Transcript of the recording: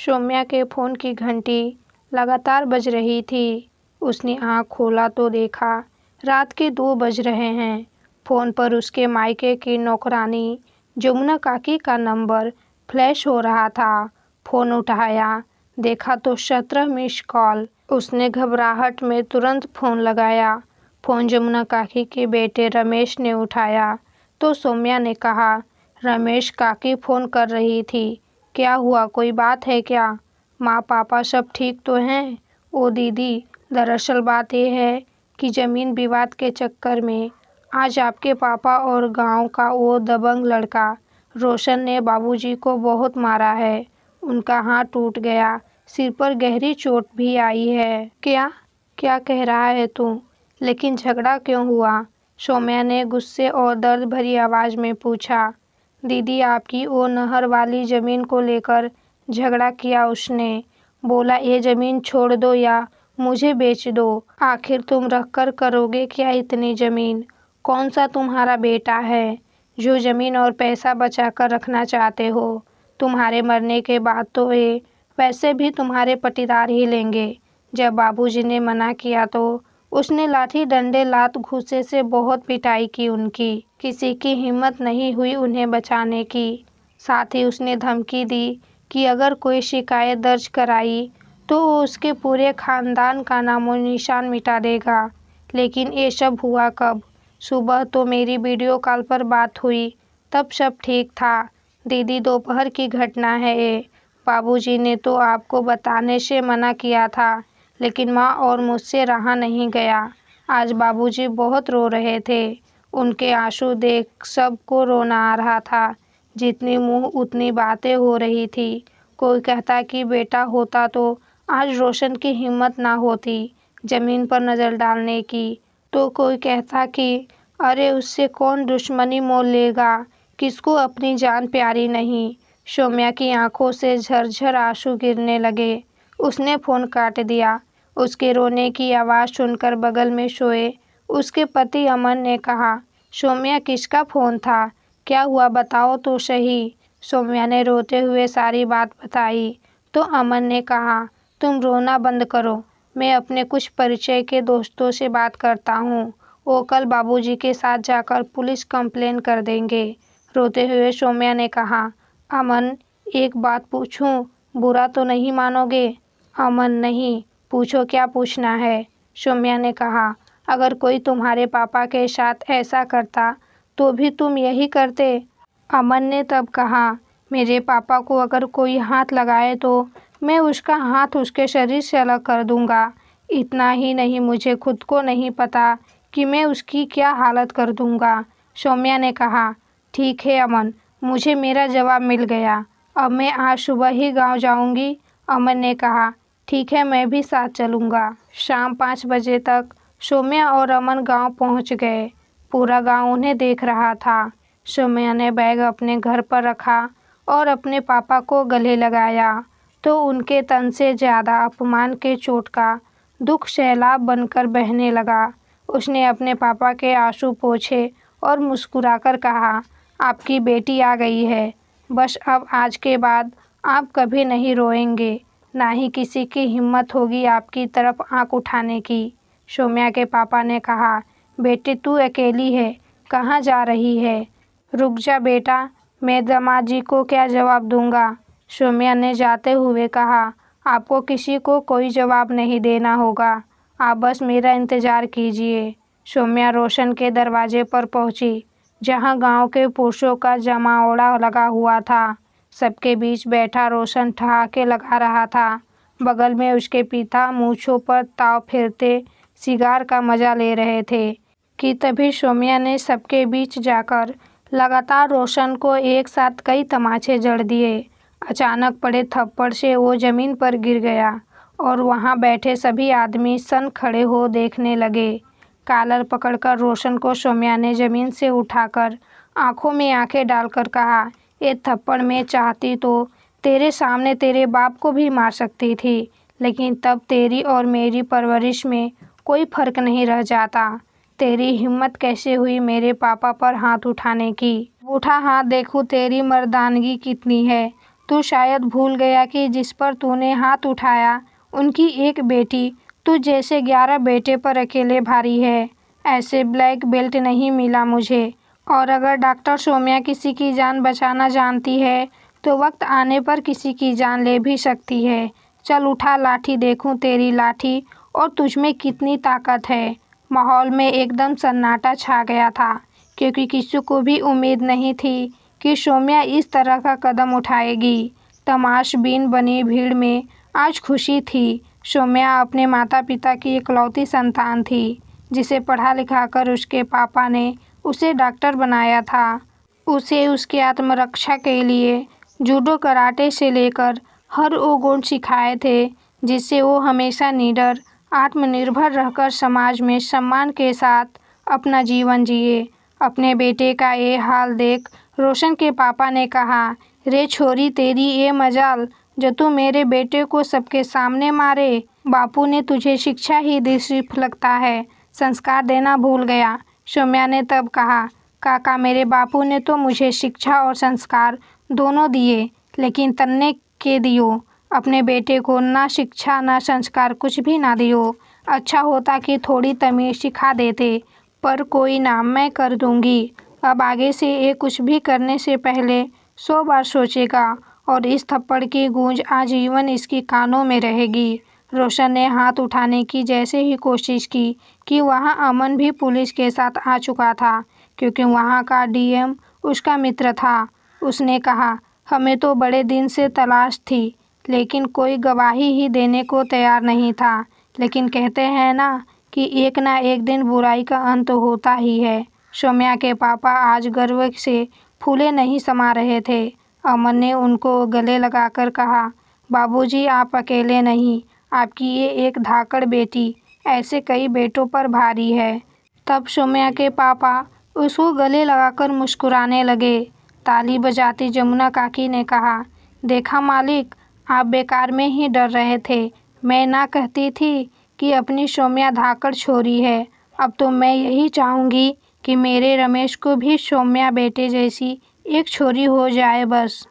सौम्या के फ़ोन की घंटी लगातार बज रही थी। उसने आँख खोला तो देखा रात के 2 बज रहे हैं। फ़ोन पर उसके मायके की नौकरानी जमुना काकी का नंबर फ्लैश हो रहा था। फ़ोन उठाया, देखा तो 17 मिस कॉल। उसने घबराहट में तुरंत फ़ोन लगाया। फ़ोन जमुना काकी के बेटे रमेश ने उठाया तो सौम्या ने कहा, रमेश, काकी फ़ोन कर रही थी। क्या हुआ, कोई बात है क्या? माँ पापा सब ठीक तो हैं? ओ दीदी, दरअसल बात ये है कि ज़मीन विवाद के चक्कर में आज आपके पापा और गांव का वो दबंग लड़का रोशन ने बाबूजी को बहुत मारा है। उनका हाथ टूट गया, सिर पर गहरी चोट भी आई है। क्या क्या कह रहा है तू? लेकिन झगड़ा क्यों हुआ? सौम्या ने गुस्से और दर्द भरी आवाज़ में पूछा। दीदी, आपकी वो नहर वाली ज़मीन को लेकर झगड़ा किया उसने। बोला ये ज़मीन छोड़ दो या मुझे बेच दो। आखिर तुम रख कर करोगे क्या इतनी ज़मीन? कौन सा तुम्हारा बेटा है जो ज़मीन और पैसा बचा कर रखना चाहते हो? तुम्हारे मरने के बाद तो ये वैसे भी तुम्हारे पटीदार ही लेंगे। जब बाबूजी ने मना किया तो उसने लाठी डंडे लात घूंसे से बहुत पिटाई की उनकी। किसी की हिम्मत नहीं हुई उन्हें बचाने की। साथ ही उसने धमकी दी कि अगर कोई शिकायत दर्ज कराई तो वो उसके पूरे खानदान का नामो निशान मिटा देगा। लेकिन ये सब हुआ कब? सुबह तो मेरी वीडियो कॉल पर बात हुई, तब सब ठीक था। दीदी, दोपहर की घटना है ये। बाबूजी ने तो आपको बताने से मना किया था, लेकिन माँ और मुझसे रहा नहीं गया। आज बाबूजी बहुत रो रहे थे। उनके आंसू देख सबको रोना आ रहा था। जितनी मुँह उतनी बातें हो रही थी। कोई कहता कि बेटा होता तो आज रोशन की हिम्मत ना होती ज़मीन पर नज़र डालने की, तो कोई कहता कि अरे उससे कौन दुश्मनी मोल लेगा, किसको अपनी जान प्यारी नहीं। सौम्या की आंखों से झरझर आंसू गिरने लगे। उसने फ़ोन काट दिया। उसके रोने की आवाज़ सुनकर बगल में सोए उसके पति अमन ने कहा, सौम्या, किसका फ़ोन था? क्या हुआ, बताओ तो सही। सौम्या ने रोते हुए सारी बात बताई तो अमन ने कहा, तुम रोना बंद करो, मैं अपने कुछ परिचय के दोस्तों से बात करता हूँ। वो कल बाबूजी के साथ जाकर पुलिस कंप्लेन कर देंगे। रोते हुए सौम्या ने कहा, अमन, एक बात पूछूं, बुरा तो नहीं मानोगे? अमन, नहीं, पूछो, क्या पूछना है? सौम्या ने कहा, अगर कोई तुम्हारे पापा के साथ ऐसा करता तो भी तुम यही करते? अमन ने तब कहा, मेरे पापा को अगर कोई हाथ लगाए तो मैं उसका हाथ उसके शरीर से अलग कर दूंगा। इतना ही नहीं, मुझे खुद को नहीं पता कि मैं उसकी क्या हालत कर दूंगा। सौम्या ने कहा, ठीक है अमन, मुझे मेरा जवाब मिल गया। अब मैं आज सुबह ही गांव जाऊंगी। अमन ने कहा, ठीक है, मैं भी साथ चलूंगा। शाम 5 बजे तक सौम्या और अमन गांव पहुंच गए। पूरा गांव उन्हें देख रहा था। सौम्या ने बैग अपने घर पर रखा और अपने पापा को गले लगाया तो उनके तन से ज़्यादा अपमान के चोट का दुख सैलाब बनकर बहने लगा। उसने अपने पापा के आंसू पोंछे और मुस्कुराकर कहा, आपकी बेटी आ गई है। बस अब आज के बाद आप कभी नहीं रोएंगे, ना ही किसी की हिम्मत होगी आपकी तरफ आंख उठाने की। सौम्या के पापा ने कहा, बेटी तू अकेली है, कहाँ जा रही है? रुक जा बेटा, मैं दामाद जी को क्या जवाब दूंगा? सौम्या ने जाते हुए कहा, आपको किसी को कोई जवाब नहीं देना होगा, आप बस मेरा इंतज़ार कीजिए। सौम्या रोशन के दरवाजे पर पहुंची, जहां गांव के पुरुषों का जमावड़ा लगा हुआ था। सबके बीच बैठा रोशन ठहाके लगा रहा था। बगल में उसके पिता मूंछों पर ताव फेरते सिगार का मजा ले रहे थे कि तभी सौम्या ने सबके बीच जाकर लगातार रोशन को एक साथ कई तमाचे जड़ दिए। अचानक पड़े थप्पड़ से वो ज़मीन पर गिर गया और वहाँ बैठे सभी आदमी सन खड़े हो देखने लगे। कॉलर पकड़कर रोशन को सौम्या ने ज़मीन से उठाकर आंखों में आंखें डालकर कहा, ये थप्पड़ मैं चाहती तो तेरे सामने तेरे बाप को भी मार सकती थी, लेकिन तब तेरी और मेरी परवरिश में कोई फ़र्क नहीं रह जाता। तेरी हिम्मत कैसे हुई मेरे पापा पर हाथ उठाने की? उठा हाथ, देखूं तेरी मर्दानगी कितनी है। तू शायद भूल गया कि जिस पर तूने हाथ उठाया उनकी एक बेटी तू जैसे 11 बेटे पर अकेले भारी है। ऐसे ब्लैक बेल्ट नहीं मिला मुझे। और अगर डॉक्टर सौम्या किसी की जान बचाना जानती है तो वक्त आने पर किसी की जान ले भी सकती है। चल उठा लाठी, देखूं तेरी लाठी और तुझमें कितनी ताकत है। माहौल में एकदम सन्नाटा छा गया था, क्योंकि किसी को भी उम्मीद नहीं थी कि सौम्या इस तरह का कदम उठाएगी। तमाशबीन बनी भीड़ में आज खुशी थी। सौम्या अपने माता पिता की इकलौती संतान थी, जिसे पढ़ा लिखा कर उसके पापा ने उसे डॉक्टर बनाया था। उसे उसके आत्मरक्षा के लिए जूडो कराटे से लेकर हर वो गुण सिखाए थे जिससे वो हमेशा निडर, आत्मनिर्भर रहकर समाज में सम्मान के साथ अपना जीवन जिए। अपने बेटे का ये हाल देख रोशन के पापा ने कहा, रे छोरी, तेरी ये मजाल जो तू मेरे बेटे को सबके सामने मारे। बापू ने तुझे शिक्षा ही दी, सिर्फ लगता है संस्कार देना भूल गया। सौम्या ने तब कहा, काका, मेरे बापू ने तो मुझे शिक्षा और संस्कार दोनों दिए, लेकिन तन्ने के दियो। अपने बेटे को ना शिक्षा ना संस्कार कुछ भी ना दियो। अच्छा होता कि थोड़ी तमीज़ सिखा देते, पर कोई ना, मैं कर दूंगी। अब आगे से ये कुछ भी करने से पहले 100 बार सोचेगा और इस थप्पड़ की गूंज आजीवन इसकी कानों में रहेगी। रोशन ने हाथ उठाने की जैसे ही कोशिश की कि वहाँ अमन भी पुलिस के साथ आ चुका था, क्योंकि वहाँ का डीएम उसका मित्र था। उसने कहा, हमें तो बड़े दिन से तलाश थी, लेकिन कोई गवाही ही देने को तैयार नहीं था। लेकिन कहते हैं ना कि एक ना एक दिन बुराई का अंत होता ही है। सौम्या के पापा आज गर्व से फूले नहीं समा रहे थे। अमन ने उनको गले लगाकर कहा, बाबूजी, आप अकेले नहीं, आपकी ये एक धाकड़ बेटी ऐसे कई बेटों पर भारी है। तब सौम्या के पापा उसको गले लगाकर मुस्कुराने लगे। ताली बजाती जमुना काकी ने कहा, देखा मालिक, आप बेकार में ही डर रहे थे। मैं ना कहती थी कि अपनी सौम्या धाकड़ छोरी है। अब तो मैं यही चाहूँगी कि मेरे रमेश को भी सौम्या बेटे जैसी एक छोरी हो जाए बस।